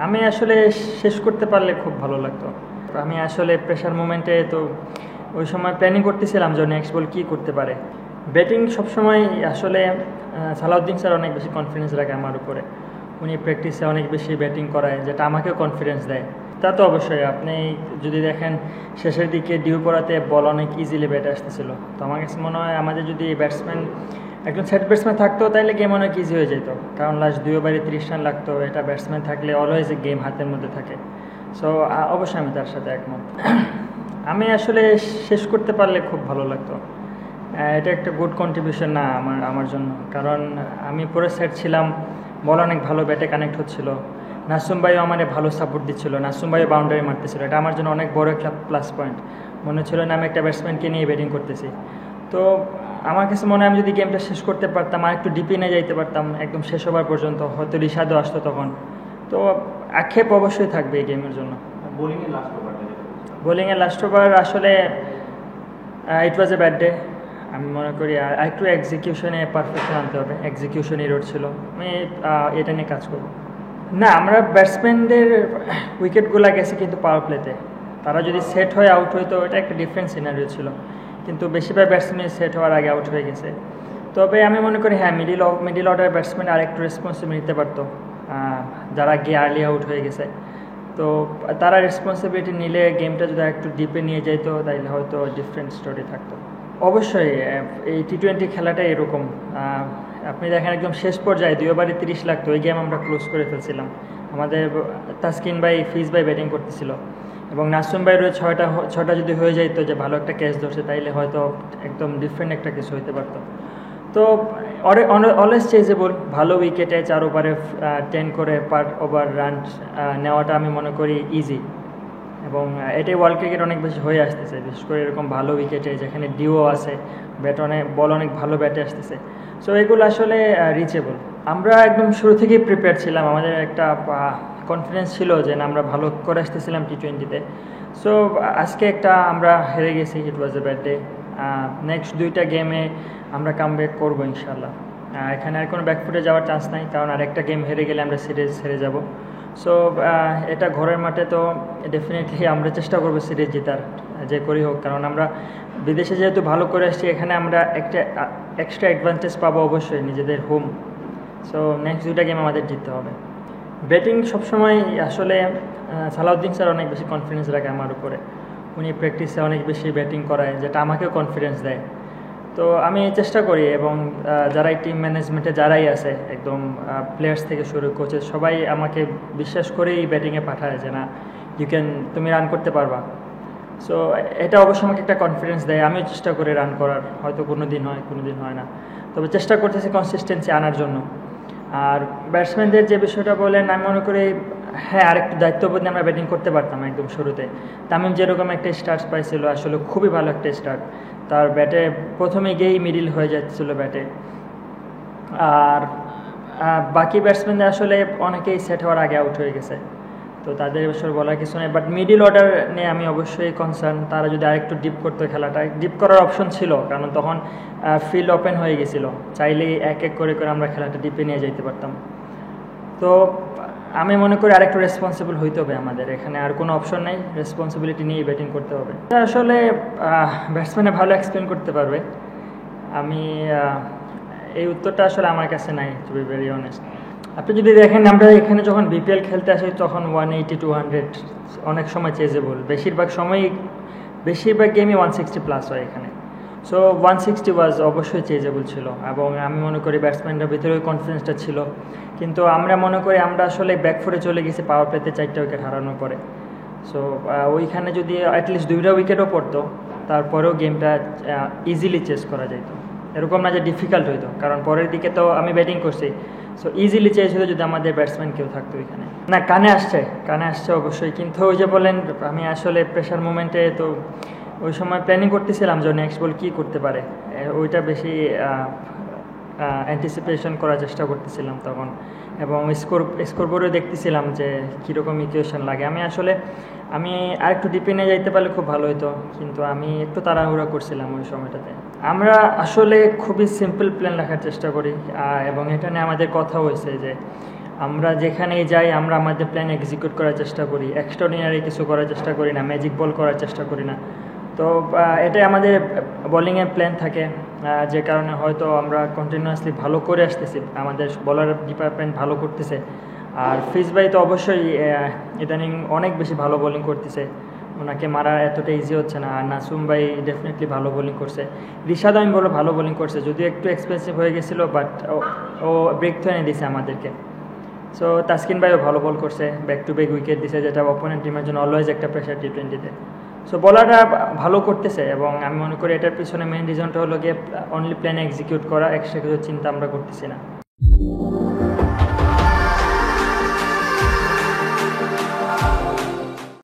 আমি আসলে শেষ করতে পারলে খুব ভালো লাগতো। আমি আসলে প্রেশার মোমেন্টে তো ওই সময় প্ল্যানিং করতেছিলাম যে নেক্সট বল কী করতে পারে। ব্যাটিং সবসময় আসলে সালাউদ্দিন স্যার অনেক বেশি কনফিডেন্স রাখে আমার উপরে। উনি প্র্যাকটিসে অনেক বেশি ব্যাটিং করায়, যেটা আমাকেও কনফিডেন্স দেয়। তা তো অবশ্যই, আপনি যদি দেখেন শেষের দিকে ডিউ করাতে বল অনেক ইজিলি ব্যাটে আসতেছিল। তো আমার কাছে মনে হয় আমাদের যদি ব্যাটসম্যান একজন সেট ব্যাটসম্যান থাকতো তাহলে গেম অনেক ইজি হয়ে যেত, কারণ লাস্ট 2 ওভারে 30 রান লাগতো। এটা ব্যাটসম্যান থাকলে অলওয়েজ গেম হাতের মধ্যে থাকে। সো অবশ্যই আমি তার সাথে একমত। আমি আসলে শেষ করতে পারলে খুব ভালো লাগতো। এটা একটা গুড কন্ট্রিবিউশন না আমার জন্য, কারণ আমি পুরো সেট ছিলাম, বল অনেক ভালো ব্যাটে কানেক্ট হচ্ছিল। নাসুম ভাইও আমার ভালো সাপোর্ট দিচ্ছিল, নাসুম ভাইও বাউন্ডারি মারতেছিল। এটা আমার জন্য অনেক বড় একটা প্লাস পয়েন্ট। মনে ছিল না আমি একটা ব্যাটসম্যানকে নিয়ে ব্যাটিং করতেছি। তো আমার কাছে মনে হয় আমি যদি গেমটা শেষ করতে পারতাম, আর একটু ডিপে নিয়ে যাইতে পারতাম একদম শেষ ওভার পর্যন্ত, হয়তো রিশাদও আসতো তখন। তো আক্ষেপ অবশ্যই থাকবে এই গেমের জন্য। বোলিংয়ের লাস্ট ওভার আসলে ইট ওয়াজ এ ব্যাড ডে। আমি মনে করি আর একটু এক্সিকিউশনে পারফেকশন আনতে হবে। এক্সিকিউশন এরর ছিল, আমি এটা নিয়ে কাজ করব। না, আমরা ব্যাটসম্যানদের উইকেটগুলো গেছে কিন্তু পাওয়ার প্লেতে। তারা যদি সেট হয়ে আউট হইতো এটা একটা ডিফারেন্ট সিনারিও ছিল, কিন্তু বেশিরভাগ ব্যাটসম্যান সেট হওয়ার আগে আউট হয়ে গেছে। তবে আমি মনে করি হ্যাঁ, মিডিল অর্ডার ব্যাটসম্যান আর একটু রেসপন্সিবিলিটি নিতে পারতো, যারা গিয়ে আর্লি আউট হয়ে গেছে। তো তারা রেসপন্সিবিলিটি নিলে গেমটা যদি একটু ডিপে নিয়ে যাইতো তাহলে হয়তো ডিফারেন্ট স্টোরি থাকতো। অবশ্যই এই টি-20 খেলাটা এরকম। আপনি দেখেন একদম শেষ পর্যায়ে 2 ওভারে 30 লাগতো, ওই গেম আমরা ক্লোজ করে ফেলছিলাম। আমাদের তাসকিন ভাই, ফিজ ভাই ব্যাটিং করতেছিল, এবং নাসুম ভাইয়ের ছটা যদি হয়ে যাইতো যে ভালো একটা ক্যাচ ধরছে, তাইলে হয়তো একদম ডিফারেন্ট একটা কিছু হইতে পারতো। তো অলওয়েজ চেজেবল, ভালো উইকেটে 4 ওভারে 10 করে পার ওভার রান নেওয়াটা আমি মনে করি ইজি। এবং এটাই ওয়ার্ল্ড ক্রিকেট অনেক বেশি হয়ে আসতেছে, বিশেষ করে এরকম ভালো উইকেটে যেখানে ডিও আছে, বল অনেক ভালো ব্যাটে আসতেছে। সো এগুলো আসলে রিচেবল। আমরা একদম শুরু থেকেই প্রিপেয়ার ছিলাম, আমাদের একটা কনফিডেন্স ছিল যে না আমরা ভালো করে আসতেছিলাম টি-20-তে। সো আজকে একটা আমরা হেরে গেছি, ইট ওয়াজ এ ব্যাড ডে। নেক্সট 2টা গেমে আমরা কামব্যাক করবো ইনশাল্লাহ। এখানে আর কোনো ব্যাকফুটে যাওয়ার চান্স নাই, কারণ আর একটা গেম হেরে গেলে আমরা সিরিজ হেরে যাব। সো এটা ঘরের মাঠে, তো ডেফিনেটলি আমরা চেষ্টা করবো সিরিজ জেতার, যে করি হোক। কারণ আমরা বিদেশে যেহেতু ভালো করে আসছি, এখানে আমরা একটা এক্সট্রা অ্যাডভান্টেজ পাবো অবশ্যই, নিজেদের হোম। সো নেক্সট 2টা গেম আমাদের জিততে হবে। ব্যাটিং সবসময় আসলে সালাউদ্দিন স্যার অনেক বেশি কনফিডেন্স রাখে আমার উপরে। উনি প্র্যাকটিসে অনেক বেশি ব্যাটিং করায়, যেটা আমাকেও কনফিডেন্স দেয়। তো আমি চেষ্টা করি, এবং যারাই টিম ম্যানেজমেন্টে যারাই আছে, একদম প্লেয়ার্স থেকে শুরু কোচেস সবাই আমাকে বিশ্বাস করেই ব্যাটিংয়ে পাঠায় যে না তুমি রান করতে পারবা। সো এটা অবশ্যই আমাকে একটা কনফিডেন্স দেয়। আমিও চেষ্টা করি রান করার, হয়তো কোনো দিন হয় কোনো দিন হয় না, তবে চেষ্টা করতেছি কনসিস্টেন্সি আনার জন্য। আর ব্যাটসম্যানদের যে বিষয়টা বলেন, আমি মনে করি হ্যাঁ আরেকটু দায়িত্ববোধ নিয়ে আমরা ব্যাটিং করতে পারতাম একদম শুরুতে। তামিম যেরকম একটা স্টার্ট পাইছিল, আসলে খুবই ভালো একটা স্টার্ট। তার ব্যাটে প্রথমে গিয়েই মিডিল হয়ে যাচ্ছিলো ব্যাটে। আর বাকি ব্যাটসম্যানদের আসলে অনেকেই সেট হওয়ার আগে আউট হয়ে গেছে, তো তাদের বিষয়ে বলার কিছু নেই। বাট মিডিল অর্ডার নিয়ে আমি অবশ্যই কনসার্ন। তারা যদি আরেকটু ডিপ করতো, খেলাটা ডিপ করার অপশন ছিল, কারণ তখন ফিল্ড ওপেন হয়ে গেছিলো। চাইলেই এক এক করে আমরা খেলাটা ডিপে নিয়ে যেতে পারতাম। তো আমি মনে করি আরেকটু রেসপন্সিবল হইতে হবে আমাদের, এখানে আর কোনো অপশন নেই, রেসপন্সিবিলিটি নিয়ে ব্যাটিং করতে হবে। আসলে ব্যাটসম্যানে ভালো এক্সপ্লেন করতে পারবে। আমি এই উত্তরটা আসলে আমার কাছে নাই, টু বি ভেরি অনেস্ট। আপনি যদি দেখেন আমরা এখানে যখন বিপিএল খেলতে আসি তখন 180-200 অনেক সময় চেজেবল, বেশিরভাগ গেমই 160+ হয় এখানে। সো 160 ওয়াজ অবশ্যই চেজেবল ছিল, এবং আমি মনে করি ব্যাটসম্যানদের ভিতরে ওই কনফিডেন্সটা ছিল। কিন্তু আমরা মনে করি আমরা আসলে ব্যাকফুটে চলে গেছি পাওয়ার প্লেতে 4টা উইকেট হারানোর পরে। সো ওইখানে যদি অ্যাটলিস্ট 2টা উইকেটও পড়তো, তারপরেও গেমটা ইজিলি চেস করা যেত। এরকম না যে ডিফিকাল্ট হইতো, কারণ পরের দিকে তো আমি ব্যাটিং করছি। সো ইজিলি চেঞ্জ হতো যদি আমাদের ব্যাটসম্যান কেউ থাকতো এখানে। না, কানে আসছে অবশ্যই, কিন্তু ওই যে বলেন আমি আসলে প্রেশার মোমেন্টে তো ওই সময় প্ল্যানিং করতেছিলাম যে নেক্সট বল কী করতে পারে, ওইটা বেশি অ্যান্টিসিপেশন করার চেষ্টা করতেছিলাম তখন, এবং স্কোরবোর্ডে দেখতেছিলাম যে কীরকম ইকুয়েশন লাগে। আমি আর একটু ডিপে নিয়ে যাইতে পারলে খুব ভালো হতো, কিন্তু আমি একটু তাড়াহুড়া করছিলাম ওই সময়টাতে। আমরা আসলে খুবই সিম্পল প্ল্যান রাখার চেষ্টা করি, এবং এটা নিয়ে আমাদের কথা হয়েছে যে আমরা যেখানেই যাই আমরা আমাদের প্ল্যান এক্সিকিউট করার চেষ্টা করি, এক্সট্রাঅর্ডিনারি কিছু করার চেষ্টা করি না, ম্যাজিক বল করার চেষ্টা করি না। তো এটাই আমাদের বোলিংয়ের প্ল্যান থাকে, যে কারণে হয়তো আমরা কন্টিনিউয়াসলি ভালো করে আসতেছি, আমাদের বলার ডিপার্টমেন্ট ভালো করতেছে। আর ফিজ ভাই তো অবশ্যই ইদানিং অনেক বেশি ভালো বোলিং করতেছে, ওনাকে মারা এতটা ইজি হচ্ছে না। আর নাসুম ভাই ডেফিনেটলি ভালো বোলিং করছে, রিশাদ আমি বলো ভালো বোলিং করছে, যদিও একটু এক্সপেন্সিভ হয়ে গেছিলো, বাট ও ব্রেক তো এনে দিছে আমাদেরকে। সো তাসকিন ভাইও ভালো বল করছে, ব্যাক টু ব্যাক উইকেট দিছে, যেটা অপোনেন্ট টিমের জন্য অলওয়েজ একটা প্রেশার টি20-তে। সো বলাররা ভালো করতেছে, এবং আমি মনে করি এটার পিছনে মেইন রিজনটা হলো গিয়ে অনলি প্ল্যান এক্সিকিউট করা, এক্সট্রা কিছু চিন্তা আমরা করতেছি না।